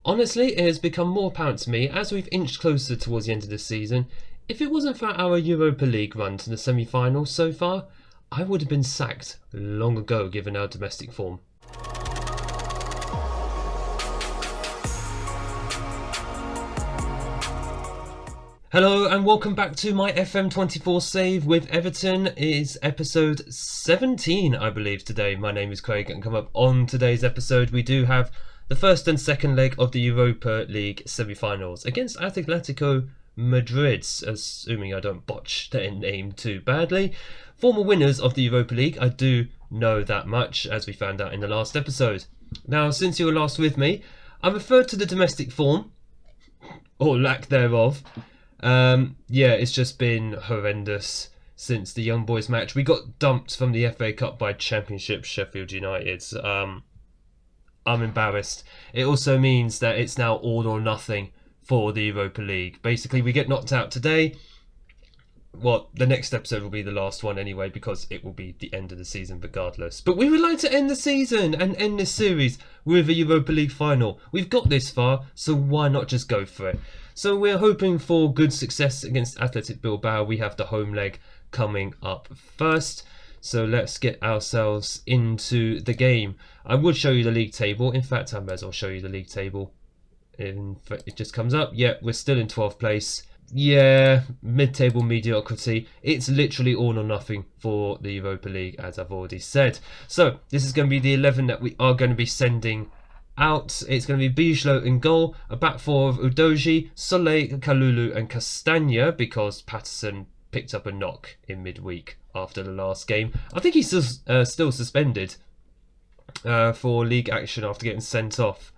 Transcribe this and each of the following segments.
Honestly, it has become more apparent to me as we've inched closer towards the end of the season. If it wasn't for our Europa League run to the semi-finals so far, I would have been sacked long ago given our domestic form. Hello and welcome back to my FM24 save with Everton. It is episode 17, I believe, today. My name is Craig, and come up on today's episode we do have the first and second leg of the Europa League semi-finals against Atletico Madrid, assuming I don't botch their name too badly. Former winners of the Europa League, I do know that much, as we found out in the last episode. Now, since you were last with me, I referred to the domestic form, or lack thereof. It's just been horrendous since the Young Boys match. We got dumped from the FA Cup by Championship Sheffield United. I'm embarrassed. It also means that it's now all or nothing for the Europa League. Basically, we get knocked out today. Well, the next episode will be the last one anyway, because it will be the end of the season regardless. But we would like to end the season and end this series with a Europa League final. We've got this far, so why not just go for it? So we're hoping for good success against Athletic Bilbao. We have the home leg coming up first. So let's get ourselves into the game. I would show you the league table. In fact, I may as well show you the league table. It just comes up. Yeah, we're still in 12th place. Yeah, mid-table mediocrity. It's literally all or nothing for the Europa League, as I've already said. So this is going to be the 11 that we are going to be sending out. It's going to be Bijlo in goal, a back four of Udoji, Soleil, Kalulu and Castagna, because Patterson picked up a knock in midweek after the last game. I think he's still suspended for league action after getting sent off.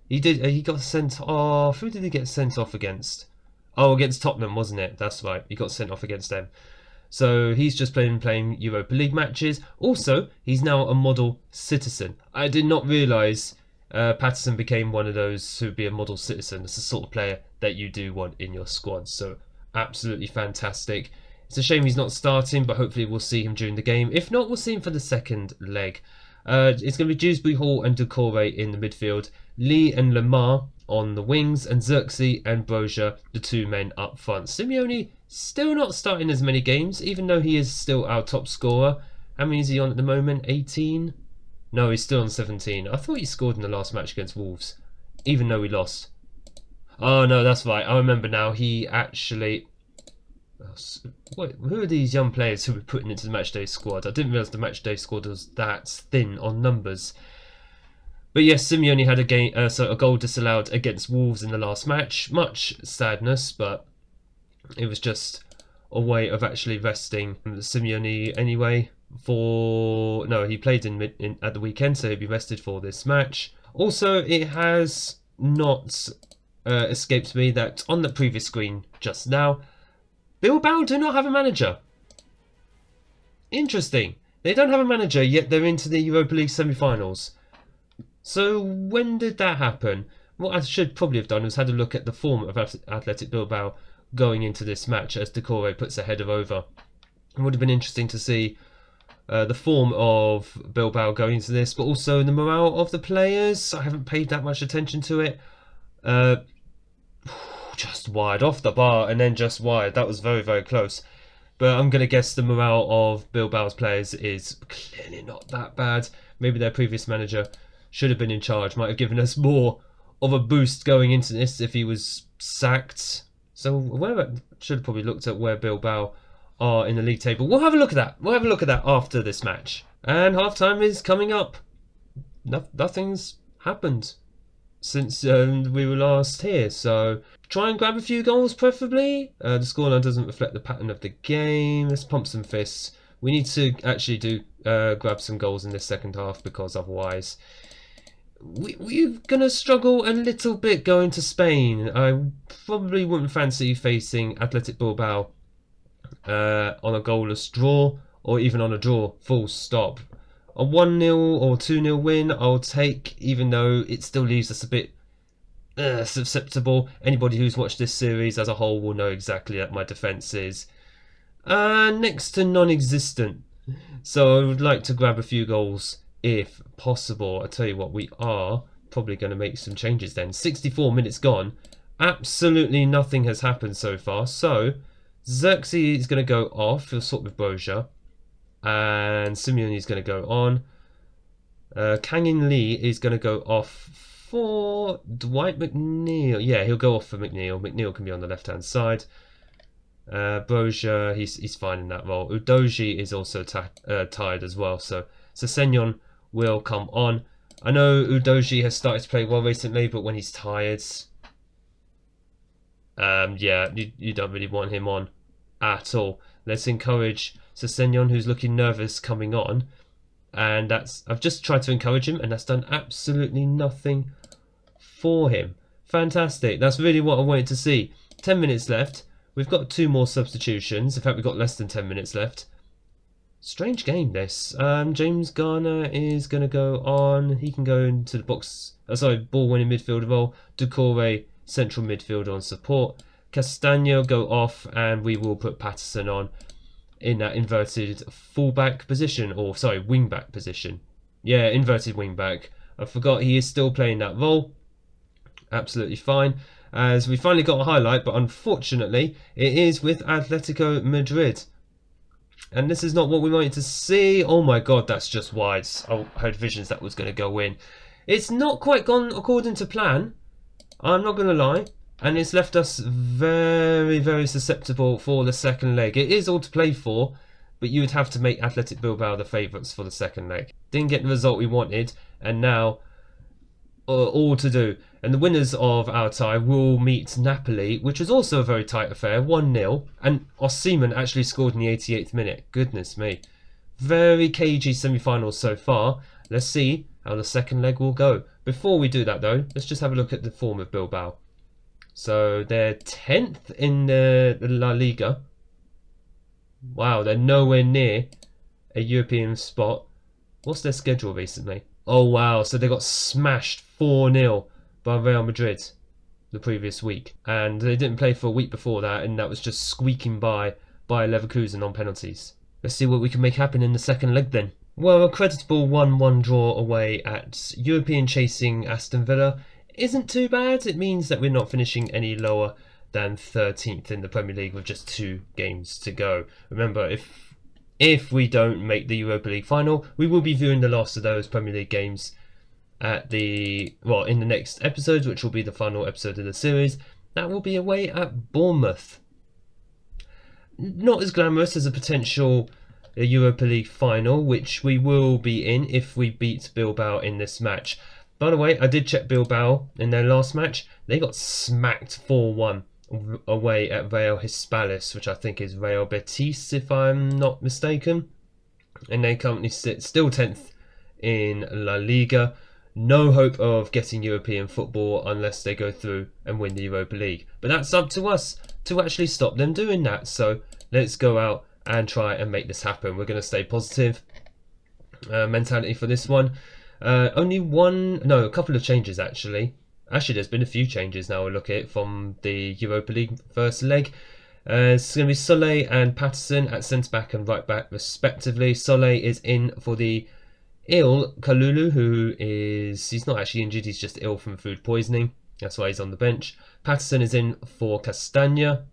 He got sent off. Who did he get sent off against? Oh, against Tottenham, wasn't it? That's right. He got sent off against them. So he's just playing Europa League matches. Also, he's now a model citizen. I did not realise Patterson became one of those who would be a model citizen. It's the sort of player that you do want in your squad. So absolutely fantastic. It's a shame he's not starting, but hopefully we'll see him during the game. If not, we'll see him for the second leg. It's going to be Dewsbury, Hall and Decore in the midfield. Lee and Lamar on the wings, and Xerxes and Broja, the two men up front. Simeone still not starting as many games, even though he is still our top scorer. How many is he on at the moment? 18? No, he's still on 17. I thought he scored in the last match against Wolves, even though we lost. Oh no, that's right. I remember now. He actually... Who are these young players who we're putting into the matchday squad? I didn't realise the matchday squad was that thin on numbers. But yes, Simeone had a goal disallowed against Wolves in the last match. Much sadness, but it was just a way of actually resting Simeone anyway. He played at the weekend, so he'll be rested for this match. Also, it has not escaped me that on the previous screen just now, Bilbao do not have a manager. Interesting. They don't have a manager, yet they're into the Europa League semi-finals. So when did that happen? What I should probably have done was had a look at the form of Athletic Bilbao going into this match as Decore puts a header over. It would have been interesting to see the form of Bilbao going into this, but also the morale of the players. I haven't paid that much attention to it. Just wide off the bar and then just wide. That was very, very close. But I'm going to guess the morale of Bilbao's players is clearly not that bad. Maybe their previous manager should have been in charge. Might have given us more of a boost going into this if he was sacked. So should have probably looked at where Bilbao are in the league table. We'll have a look at that. We'll have a look at that after this match. And half-time is coming up. Nothing's happened since we were last here. So try and grab a few goals, preferably. The scoreline doesn't reflect the pattern of the game. Let's pump some fists. We need to actually grab some goals in this second half, because otherwise we're going to struggle a little bit going to Spain. I probably wouldn't fancy facing Athletic Bilbao on a goalless draw, or even on a draw, full stop. A 1-0 or 2-0 win I'll take, even though it still leaves us a bit susceptible. Anybody who's watched this series as a whole will know exactly that my defence is next to non-existent. So I would like to grab a few goals if possible. I tell you what, we are probably going to make some changes then. 64 minutes gone. Absolutely nothing has happened so far. So Xerxes is going to go off. He'll swap with Broja. And Simeone is going to go on. Kangin Lee is going to go off for Dwight McNeil. Yeah, he'll go off for McNeil. McNeil can be on the left-hand side. Broja, he's fine in that role. Udoji is also tired as well. So Senyon will come on. I know Udoji has started to play well recently, but when he's tired, yeah, you don't really want him on at all. Let's encourage Senyon, who's looking nervous, coming on. And I've just tried to encourage him, and that's done absolutely nothing for him. Fantastic. That's really what I wanted to see. 10 minutes left. We've got 2 more substitutions. In fact, we've got less than 10 minutes left. Strange game, this. James Garner is going to go on. He can go into the ball-winning midfielder role. Doucouré, central midfielder on support. Castagno go off, and we will put Patterson on in that inverted fullback position, or sorry, wingback position. Yeah, inverted wingback. I forgot he is still playing that role. Absolutely fine. As we finally got a highlight, but unfortunately it is with Atletico Madrid. And this is not what we wanted to see. Oh my god, that's just wide. I had visions that was going to go in. It's not quite gone according to plan. I'm not going to lie. And it's left us very, very susceptible for the second leg. It is all to play for, but you would have to make Athletic Bilbao the favourites for the second leg. Didn't get the result we wanted, and now all to do. And the winners of our tie will meet Napoli, which was also a very tight affair, 1-0. And Osimhen actually scored in the 88th minute. Goodness me. Very cagey semi-finals so far. Let's see how the second leg will go. Before we do that though, let's just have a look at the form of Bilbao. So they're 10th in the La Liga. Wow, they're nowhere near a European spot. What's their schedule recently? Oh wow, so they got smashed 4-0 by Real Madrid the previous week. And they didn't play for a week before that, and that was just squeaking by Leverkusen on penalties. Let's see what we can make happen in the second leg then. Well, a creditable 1-1 draw away at European chasing Aston Villa isn't too bad. It means that we're not finishing any lower than 13th in the Premier League with just 2 games to go. Remember, if we don't make the Europa League final, we will be viewing the last of those Premier League games in the next episode, which will be the final episode of the series. That will be away at Bournemouth. Not as glamorous as a potential Europa League final, which we will be in if we beat Bilbao in this match. By the way, I did check Bilbao in their last match. They got smacked 4-1 away at Real Hispalis, which I think is Real Betis, if I'm not mistaken. And they currently sit still 10th in La Liga. No hope of getting European football unless they go through and win the Europa League. But that's up to us to actually stop them doing that. So let's go out and try and make this happen. We're going to stay positive mentality for this one. A couple of changes actually. Actually, there's been a few changes now I look at it from the Europa League first leg. It's going to be Soleil and Patterson at centre-back and right-back respectively. Soleil is in for the ill Kalulu, he's not actually injured, he's just ill from food poisoning. That's why he's on the bench. Patterson is in for Castagna.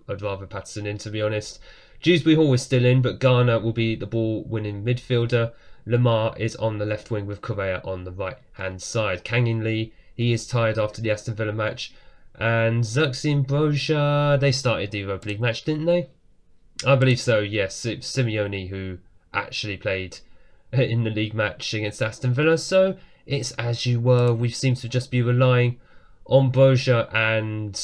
I'd rather Patterson in, to be honest. Dewsbury Hall is still in, but Garner will be the ball-winning midfielder. Lamar is on the left wing with Correa on the right-hand side. Kangin Lee, he is tired after the Aston Villa match. And Xerxes and Broja, they started the Europa League match, didn't they? I believe so, yes. It's Simeone who actually played in the league match against Aston Villa. So it's as you were. We seem to just be relying on Broja and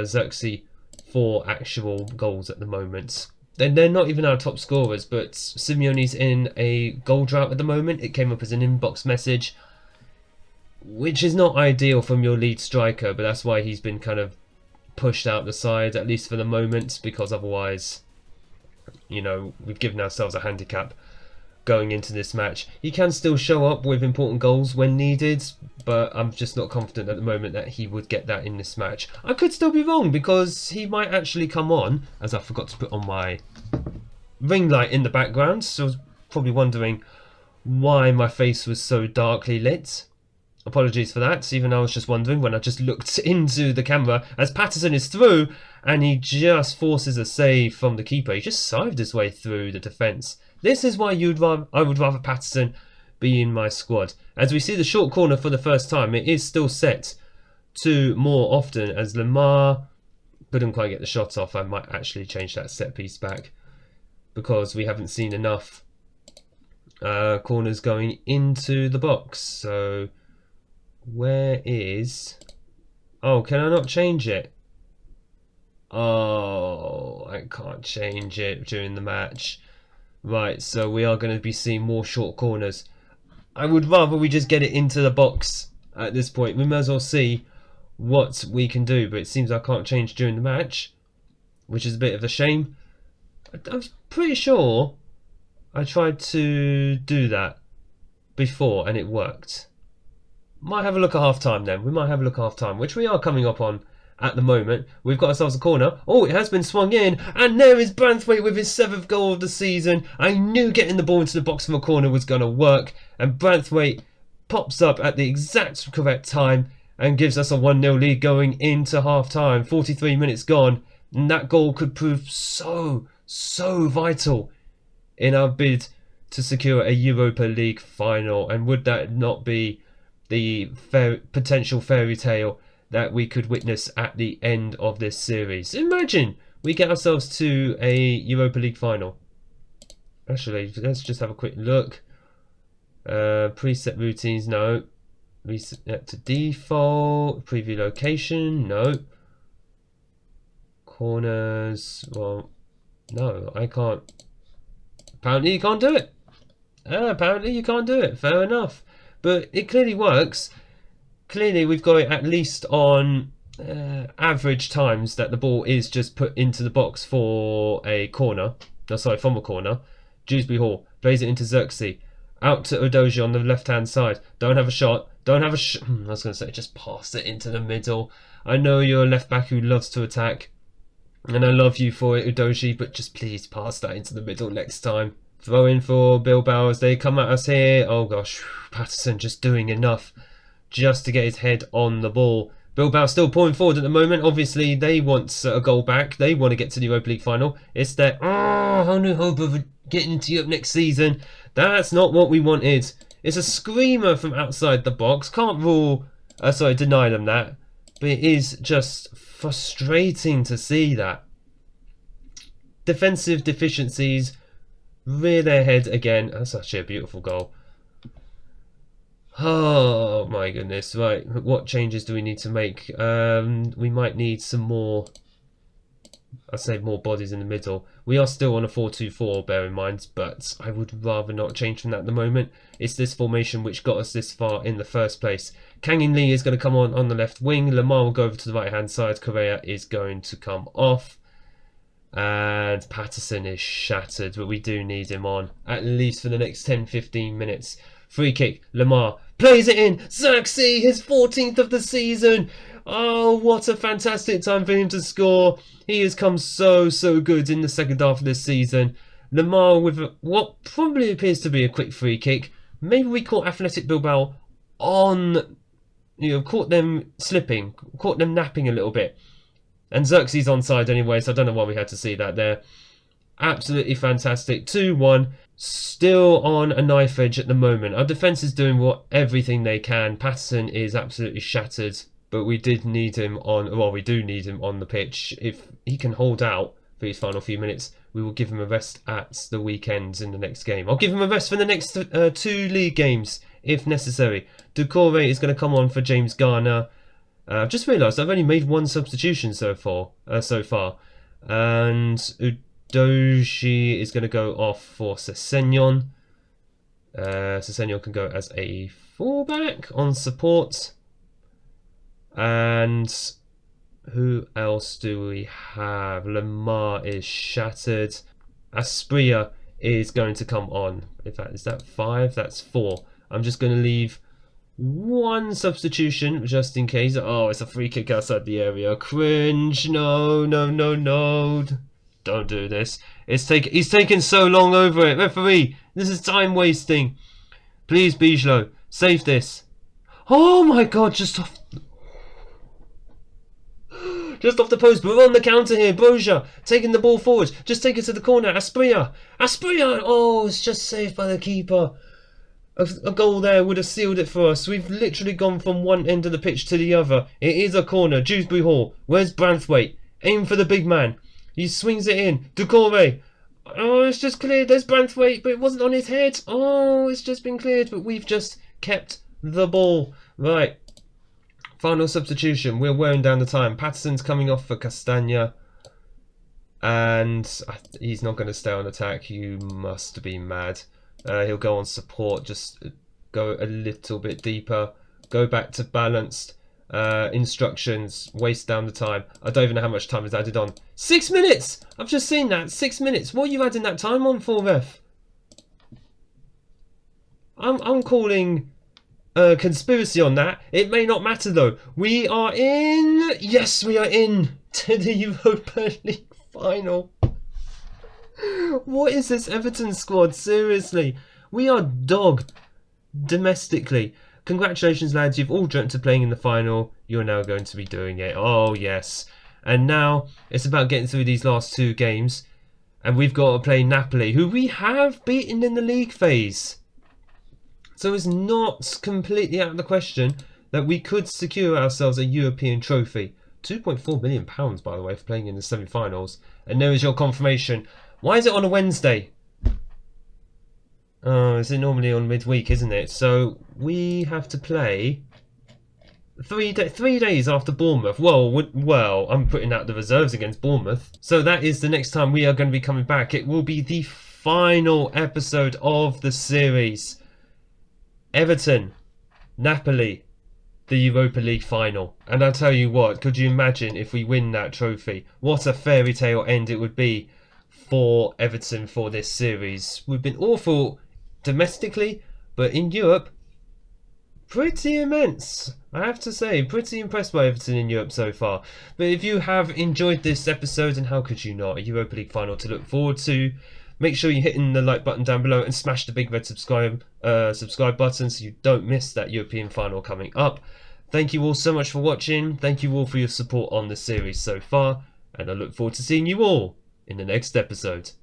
Xerxes for actual goals at the moment. They're not even our top scorers, but Simeone's in a goal drought at the moment. It came up as an inbox message, which is not ideal from your lead striker, but that's why he's been kind of pushed out the side, at least for the moment, because otherwise, we've given ourselves a handicap going into this match. He can still show up with important goals when needed, but I'm just not confident at the moment that he would get that in this match. I could still be wrong, because he might actually come on, as I forgot to put on my ring light in the background, so I was probably wondering why my face was so darkly lit. Apologies for that, even I was just wondering when I just looked into the camera as Patterson is through and he just forces a save from the keeper. He just sived his way through the defence. This is why I would rather Patterson be in my squad. As we see the short corner for the first time, it is still set to more often as Lamar couldn't quite get the shot off. I might actually change that set piece back because we haven't seen enough corners going into the box. So where is... Oh, can I not change it? Oh, I can't change it during the match. Right, so we are going to be seeing more short corners. I would rather we just get it into the box at this point. We may as well see what we can do, but it seems I can't change during the match, which is a bit of a shame. I was pretty sure I tried to do that before and it worked. Might have a look at half time then. We might have a look at half time, which we are coming up on at the moment. We've got ourselves a corner. Oh, it has been swung in, and there is Branthwaite with his 7th goal of the season. I knew getting the ball into the box from a corner was going to work, and Branthwaite pops up at the exact correct time and gives us a 1-0 lead going into half time. 43 minutes gone, and that goal could prove so vital in our bid to secure a Europa League final. And would that not be the potential fairy tale that we could witness at the end of this series? Imagine we get ourselves to a Europa League final. Actually, let's just have a quick look. Preset routines, no. Reset to default. Preview location, no. Corners, well, no, I can't. Apparently you can't do it. Apparently you can't do it, fair enough. But it clearly works. Clearly we've got it at least on average times that the ball is just put into the box for a corner. No, sorry, from a corner. Dewsbury Hall plays it into Xerxes. Out to Udoji on the left-hand side. Don't have a shot. Don't have a I was going to say, just pass it into the middle. I know you're a left-back who loves to attack. And I love you for it, Udoji, but just please pass that into the middle next time. Throw in for Bilbao as they come at us here. Oh gosh, Patterson just doing enough just to get his head on the ball. Bilbao still pulling forward at the moment. Obviously, they want a goal back. They want to get to the Europa League final. It's their only hope of getting into Europe next season. That's not what we wanted. It's a screamer from outside the box. Can't deny them that. But it is just frustrating to see that. Defensive deficiencies rear their head again. That's actually a beautiful goal. Oh my goodness. Right, what changes do we need to make? We might need some more, I'd say more bodies in the middle. We are still on a 4-2-4, bear in mind, but I would rather not change from that at the moment. It's this formation which got us this far in the first place. Kang-in Lee is going to come on the left wing. Lamar will go over to the right hand side. Correa is going to come off. And Patterson is shattered, but we do need him on at least for the next 10-15 minutes. Free kick, Lamar plays it in. Xerxes, his 14th of the season. Oh, what a fantastic time for him to score. He has come so good in the second half of this season. Lamar with what probably appears to be a quick free kick. Maybe we caught Athletic Bilbao on, caught them slipping, caught them napping a little bit. And Xerxes onside anyway, so I don't know why we had to see that there. Absolutely fantastic. 2-1. Still on a knife edge at the moment. Our defence is doing everything they can. Patterson is absolutely shattered. But we do need him on the pitch. If he can hold out for his final few minutes, we will give him a rest at the weekends in the next game. I'll give him a rest for the next 2 league games, if necessary. Doucouré is going to come on for James Garner. I've just realised I've only made 1 substitution so far. And Udoji is going to go off for Sessegnon. Sessegnon can go as a fullback on support. And who else do we have? Lamar is shattered. Asprilla is going to come on. In fact, is that 5? That's 4. I'm just going to leave 1 substitution just in case. Oh, it's a free kick outside the area. Cringe. No. Don't do this. He's taken so long over it. Referee, this is time wasting. Please, Bijlo, save this. Oh my god, just off the post. We're on the counter here. Broja taking the ball forward. Just take it to the corner. Asprilla. Oh, it's just saved by the keeper. A goal there would have sealed it for us. We've literally gone from one end of the pitch to the other. It is a corner. Dewsbury Hall. Where's Branthwaite? Aim for the big man. He swings it in. Doucouré. Oh, it's just cleared. There's Branthwaite, but it wasn't on his head. Oh, it's just been cleared, but we've just kept the ball. Right. Final substitution. We're wearing down the time. Patterson's coming off for Castagna. And he's not going to stay on attack. You must be mad. He'll go on support. Just go a little bit deeper. Go back to balanced. Instructions. Waste down the time. I don't even know how much time is added on. 6 minutes! I've just seen that. 6 minutes. What are you adding that time on for, ref? I'm calling conspiracy on that. It may not matter though. We are in. Yes, we are in to the Europa League final. What is this Everton squad? Seriously, we are dog domestically. Congratulations, lads. You've all dreamt of playing in the final. You're now going to be doing it. Oh yes. And now it's about getting through these last 2 games, and we've got to play Napoli, who we have beaten in the league phase. So it's not completely out of the question that we could secure ourselves a European trophy. £2.4 million, by the way, for playing in the semi-finals. And there is your confirmation. Why is it on a Wednesday? Oh, is it normally on midweek, isn't it? So we have to play 3 days after Bournemouth. Well, I'm putting out the reserves against Bournemouth. So that is the next time we are going to be coming back. It will be the final episode of the series. Everton, Napoli, the Europa League final. And I'll tell you what, could you imagine if we win that trophy? What a fairy tale end it would be for Everton for this series. We've been awful domestically, but in Europe, pretty immense. I have to say, pretty impressed by Everton in Europe so far. But if you have enjoyed this episode, and how could you not, a Europa League final to look forward to, make sure you're hitting the like button down below and smash the big red subscribe button so you don't miss that European final coming up. Thank you all so much for watching. Thank you all for your support on the series so far. And I look forward to seeing you all in the next episode.